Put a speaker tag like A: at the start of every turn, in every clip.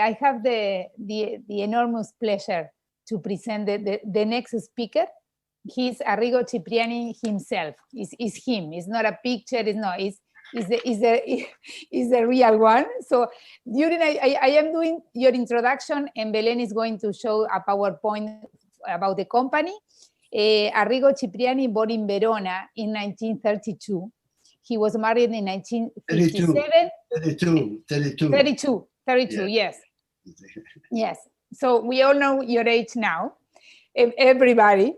A: I have the enormous pleasure to present the next speaker. He's Arrigo Cipriani himself. Is him. It's not a picture. It's not. Is the real one. So during I am doing your introduction, and Belen is going to show a PowerPoint about the company. Arrigo Cipriani born in Verona in 1932. He was married in 1957. 32, yes. Yes. So we all know your age now, everybody.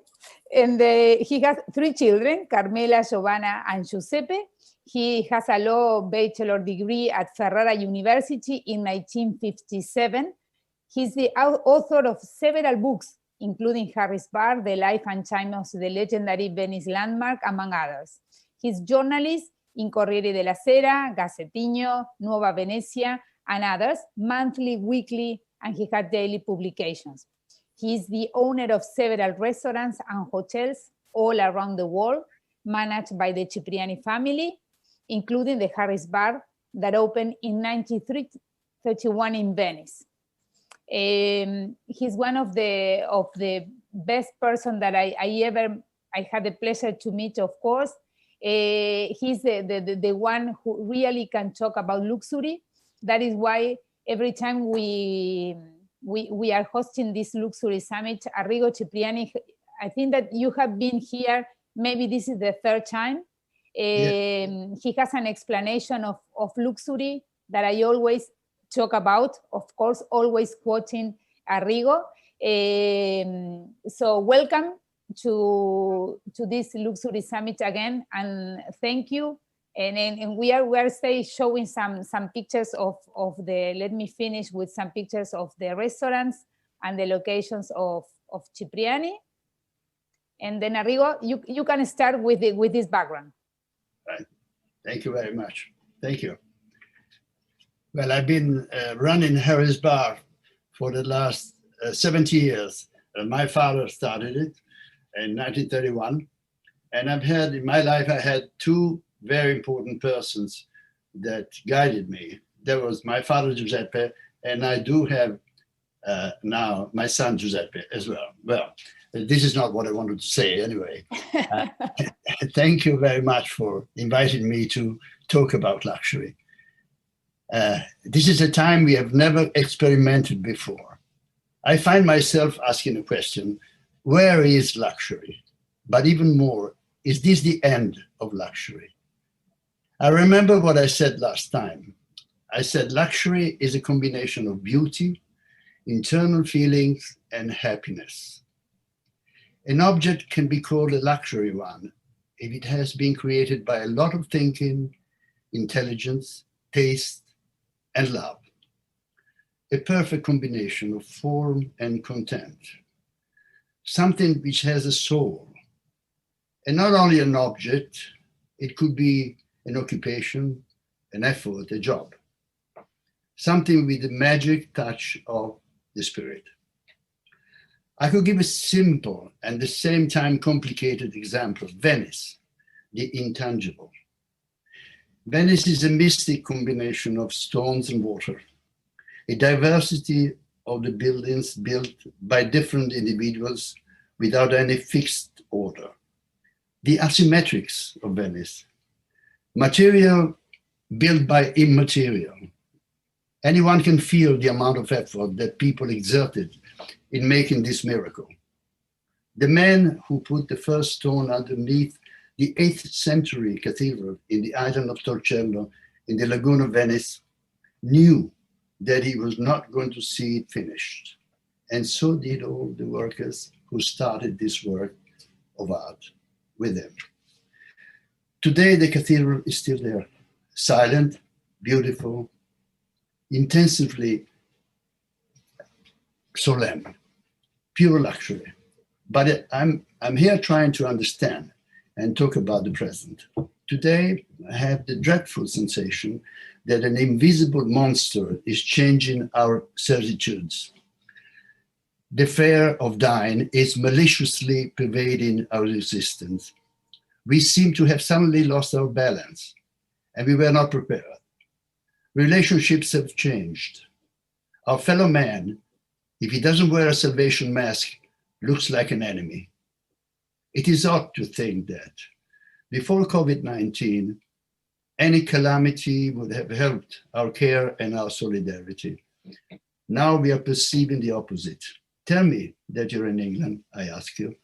A: And he has 3 children, Carmela, Giovanna, and Giuseppe. He has a law bachelor degree at Ferrara University in 1957. He's the author of several books, including Harris Bar, The Life and Times of the Legendary Venice Landmark, among others. He's journalist in Corriere della Sera, Gazzettino, Nuova Venezia, and others, monthly, weekly, and he had daily publications. He is the owner of several restaurants and hotels all around the world, managed by the Cipriani family, including the Harris Bar that opened in 1931 in Venice. He's one of the best person that I had the pleasure to meet, of course. He's the one who really can talk about luxury. That is why every time we are hosting this luxury summit, Arrigo Cipriani, I think that you have been here, maybe this is the 3rd time. He has an explanation of luxury that I always talk about, of course, always quoting Arrigo. So welcome to this luxury summit again, and thank you. And we are showing some pictures of the, let me finish with some pictures of the restaurants and the locations of Cipriani. And then Arrigo, you can start with this background.
B: Right. Thank you very much. Thank you. Well, I've been running Harris Bar for the last 70 years. My father started it in 1931. And I've had, in my life, I had 2 very important persons that guided me. There was my father, Giuseppe, and I do have now my son, Giuseppe, as well. Well, this is not what I wanted to say anyway. Thank you very much for inviting me to talk about luxury. This is a time we have never experimented before. I find myself asking a question, where is luxury? But even more, is this the end of luxury? I remember what I said last time. I said luxury is a combination of beauty, internal feelings, and happiness. An object can be called a luxury one if it has been created by a lot of thinking, intelligence, taste, and love. A perfect combination of form and content. Something which has a soul. And not only an object, it could be an occupation, an effort, a job. Something with the magic touch of the spirit. I could give a simple and at the same time complicated example. Venice, the intangible. Venice is a mystic combination of stones and water, a diversity of the buildings built by different individuals without any fixed order. The asymmetrics of Venice, material built by immaterial. Anyone can feel the amount of effort that people exerted in making this miracle. The man who put the first stone underneath the 8th century cathedral in the island of Torcello in the lagoon of Venice knew that he was not going to see it finished. And so did all the workers who started this work of art with him. Today, the cathedral is still there, silent, beautiful, intensively solemn, pure luxury. But I'm here trying to understand and talk about the present. Today, I have the dreadful sensation that an invisible monster is changing our certitudes. The fear of dying is maliciously pervading our existence. We seem to have suddenly lost our balance, and we were not prepared. Relationships have changed. Our fellow man, if he doesn't wear a salvation mask, looks like an enemy. It is odd to think that before COVID-19, any calamity would have helped our care and our solidarity. Now we are perceiving the opposite. Tell me that you're in England, I ask you.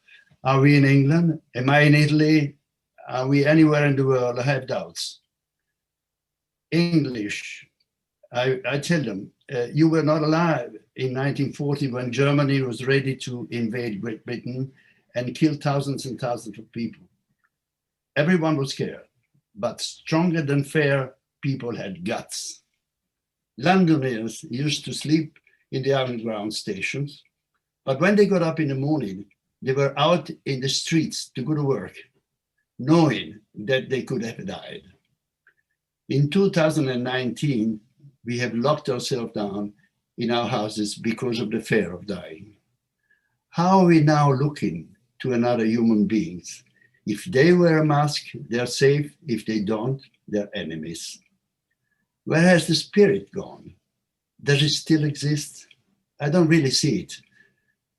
B: Are we in England? Am I in Italy? Are we anywhere in the world? I have doubts. English, I tell them, you were not alive in 1940 when Germany was ready to invade Great Britain and kill thousands and thousands of people. Everyone was scared, but stronger than fair people had guts. Londoners used to sleep in the underground stations, but when they got up in the morning, they were out in the streets to go to work, knowing that they could have died. In 2019, we have locked ourselves down in our houses because of the fear of dying. How are we now looking to another human beings? If they wear a mask, they're safe. If they don't, they're enemies. Where has the spirit gone? Does it still exist? I don't really see it,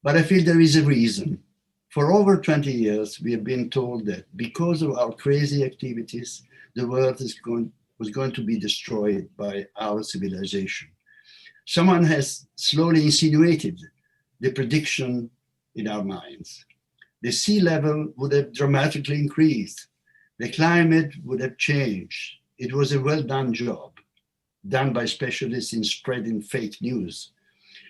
B: but I feel there is a reason. For over 20 years, we have been told that because of our crazy activities, the world was going to be destroyed by our civilization. Someone has slowly insinuated the prediction in our minds. The sea level would have dramatically increased. The climate would have changed. It was a well-done job, done by specialists in spreading fake news.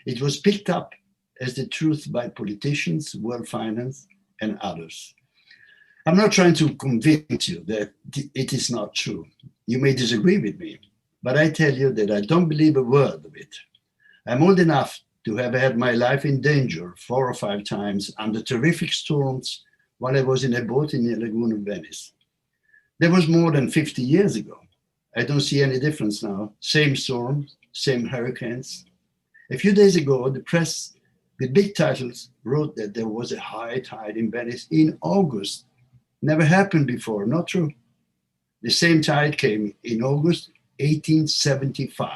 B: It was picked up as the truth by politicians, world finance, and others. I'm not trying to convince you that it is not true. You may disagree with me, but I tell you that I don't believe a word of it. I'm old enough to have had my life in danger 4 or 5 times under terrific storms while I was in a boat in the lagoon of Venice. That was more than 50 years ago. I don't see any difference now. Same storms, same hurricanes. A few days ago, the press with big titles wrote that there was a high tide in Venice in August. Never happened before, not true. The same tide came in August 1875,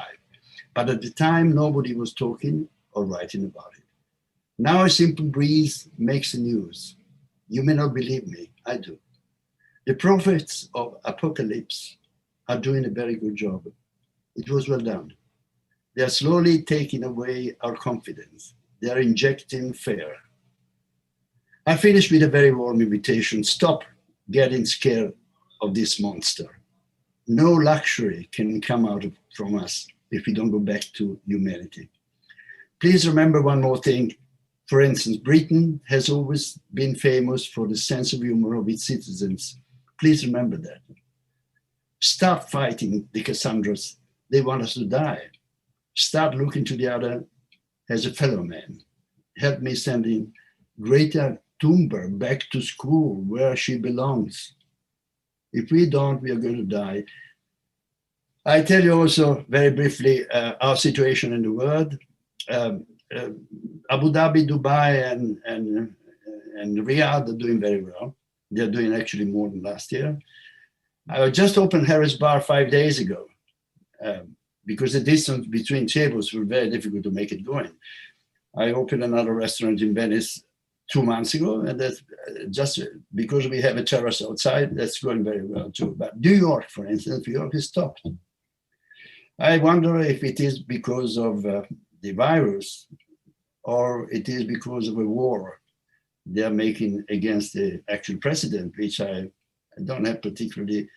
B: but at the time nobody was talking or writing about it. Now a simple breeze makes the news. You may not believe me, I do. The prophets of apocalypse are doing a very good job. It was well done. They are slowly taking away our confidence. They are injecting fear. I finish with a very warm invitation. Stop getting scared of this monster. No luxury can come out from us if we don't go back to humanity. Please remember one more thing. For instance, Britain has always been famous for the sense of humor of its citizens. Please remember that. Stop fighting the Cassandras. They want us to die. Start looking to the other as a fellow man. Help me sending Greta Thunberg back to school where she belongs. If we don't, we are going to die. I tell you also very briefly our situation in the world. Abu Dhabi, Dubai, and Riyadh are doing very well. They're doing actually more than last year. I just opened Harris Bar 5 days ago because the distance between tables was very difficult to make it going. I opened another restaurant in Venice 2 months ago, and that's just because we have a terrace outside, that's going very well too. But New York, for instance, New York is stopped. I wonder if it is because of the virus or it is because of a war they're making against the actual president, which I don't have particularly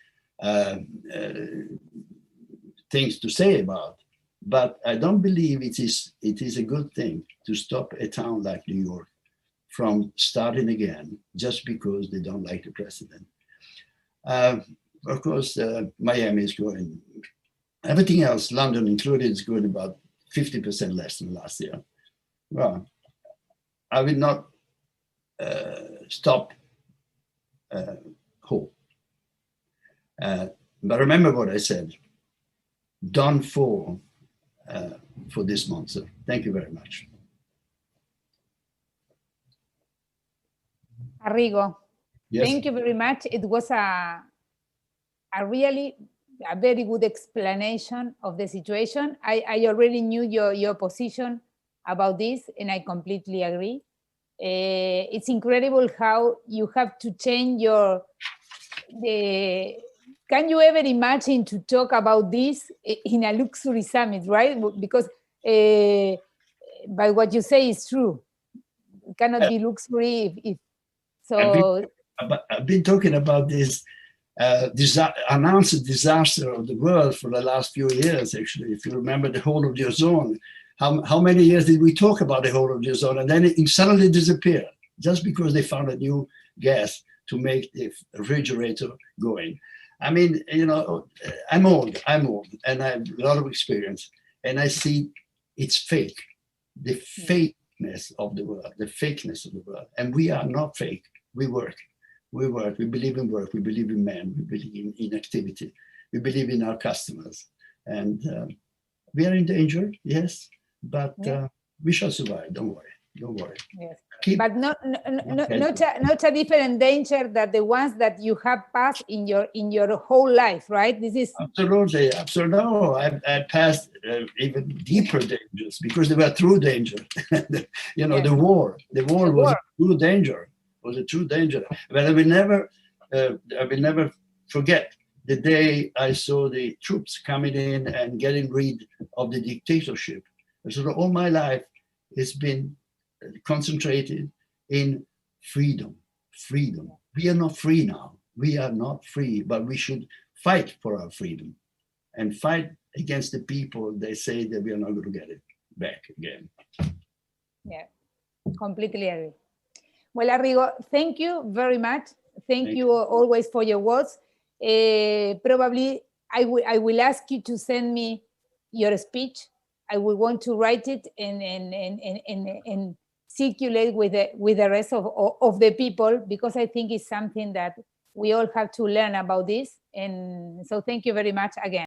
B: things to say about. But I don't believe it is a good thing to stop a town like New York from starting again just because they don't like the president. Of course, Miami is going, everything else, London included, is going about 50% less than last year. Well, I will not stop hope. But remember what I said, don't fall for this monster. Thank you very much.
A: Arrigo,
B: yes.
A: Thank you very much. It was a really a very good explanation of the situation. I already knew your position about this, and I completely agree. It's incredible how you have to change can you ever imagine to talk about this in a luxury summit, right? Because by what you say is true. It cannot be luxury if so.
B: I've been talking about this announced disaster of the world for the last few years, actually. If you remember the whole of the ozone, how many years did we talk about the whole of the ozone, and then it suddenly disappeared just because they found a new gas to make the refrigerator going. I mean, you know, I'm old, and I have a lot of experience, and I see it's fake, the fakeness of the world, and we are not fake. We work. We believe in work, we believe in men, we believe in activity, we believe in our customers. And we are in danger, yes, but we shall survive, don't worry.
A: Yes. But not a different danger than the ones that you have passed in your whole life, right? This is
B: absolutely. No, I passed even deeper dangers because they were true danger. You know, the war was a true danger. But I will never forget the day I saw the troops coming in and getting rid of the dictatorship. So all my life it's been concentrated in freedom. We are not free now. We are not free, but we should fight for our freedom and fight against the people they say that we are not going to get it back again.
A: Yeah, completely agree. Well, Arrigo, thank you very much. Thank you always for your words. Probably I will ask you to send me your speech. I will want to write it and circulate with the rest of the people, because I think it's something that we all have to learn about this. And so thank you very much again.